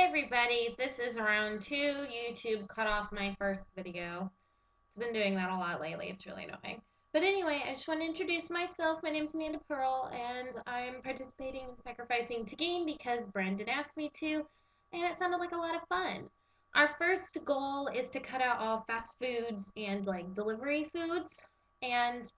everybody, this is round two. YouTube cut off my first video. It's been doing that a lot lately. It's really annoying. But anyway, I just want to introduce myself. My name's Amanda Pearl, and I'm participating in Sacrificing to Gain because Brandon asked me to, and it sounded like a lot of fun. Our first goal is to cut out all fast foods and like delivery foods, and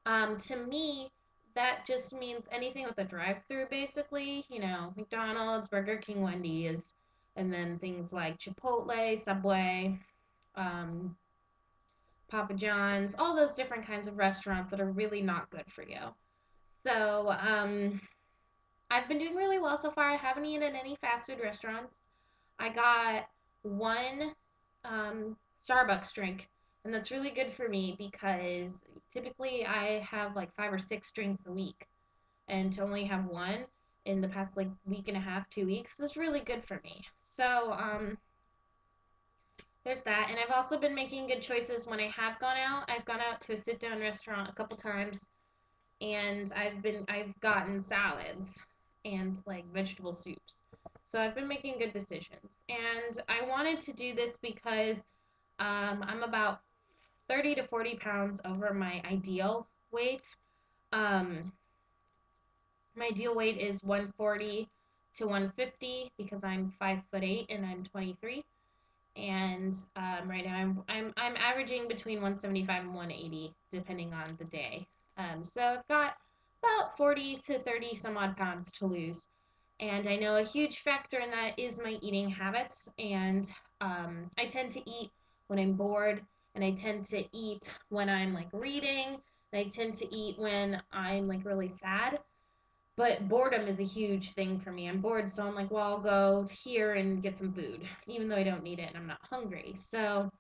to me, that just means anything with a drive-through, basically. You know, McDonald's, Burger King, Wendy's, and then things like Chipotle, Subway, um, Papa John's, all those different kinds of restaurants that are really not good for you. So, I've been doing really well so far. I haven't eaten at any fast food restaurants. I got one Starbucks drink, and that's really good for me because typically I have like 5 or 6 drinks a week, and to only have one in the past like week and a half, 2 weeks is really good for me. So there's that, and I've also been making good choices when I have gone out. I've gone out to a sit down restaurant a couple times, and I've gotten salads and like vegetable soups. So I've been making good decisions. And I wanted to do this because I'm about 30 to 40 pounds over my ideal weight. Um, my ideal weight is 140 to 150 because I'm 5'8" and I'm 23. And right now I'm averaging between 175 and 180 depending on the day. So I've got about 40 to 30 some odd pounds to lose. And I know a huge factor in that is my eating habits. And I tend to eat when I'm bored, and I tend to eat when I'm like reading, and I tend to eat when I'm like really sad. But boredom is a huge thing for me. I'm bored, so I'm like, well, I'll go here and get some food, even though I don't need it and I'm not hungry. So,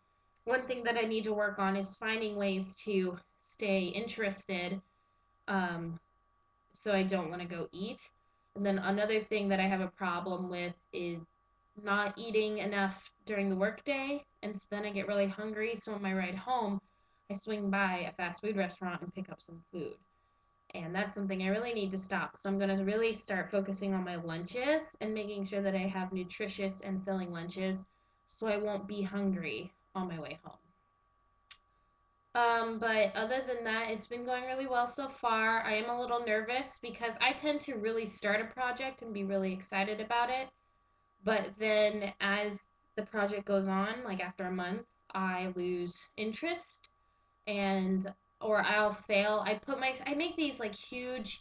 one thing that I need to work on is finding ways to stay interested, um, so I don't want to go eat. And then another thing that I have a problem with is not eating enough during the workday, and so then I get really hungry. So on my ride home, I swing by a fast food restaurant and pick up some food. And that's something I really need to stop. So I'm going to really start focusing on my lunches and making sure that I have nutritious and filling lunches so I won't be hungry on my way home. But other than that, it's been going really well so far. I am a little nervous because I tend to really start a project and be really excited about it. But then as the project goes on, like after a month, I lose interest and or I'll fail. I make these like huge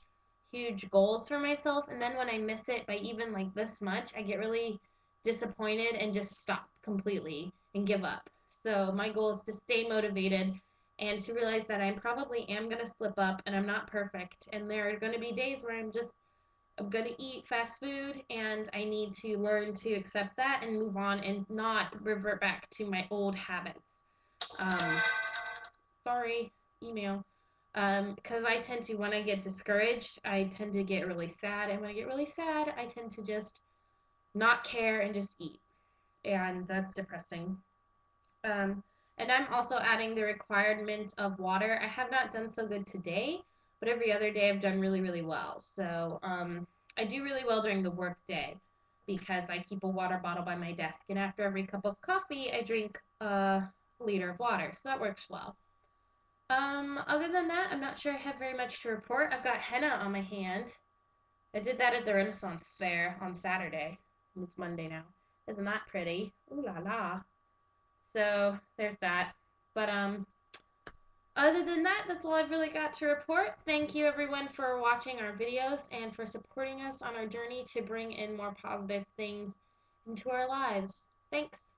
goals for myself, and then when I miss it by even like this much, I get really disappointed and just stop completely and give up. So my goal is to stay motivated and to realize that I probably am going to slip up and I'm not perfect, and there are going to be days where I'm going to eat fast food, and I need to learn to accept that and move on and not revert back to my old habits. Um, sorry, email. Because I tend to, when I get discouraged, I tend to get really sad. And when I get really sad, I tend to just not care and just eat. And that's depressing. And I'm also adding the requirement of water. I have not done so good today, but every other day I've done really well. So I do really well during the work day because I keep a water bottle by my desk. And after every cup of coffee, I drink a liter of water. So that works well. Other than that, I'm not sure I have very much to report. I've got henna on my hand. I did that at the Renaissance Fair on Saturday. It's Monday now. Isn't that pretty? Ooh la la. So there's that. But other than that, that's all I've really got to report. Thank you everyone for watching our videos and for supporting us on our journey to bring in more positive things into our lives. Thanks.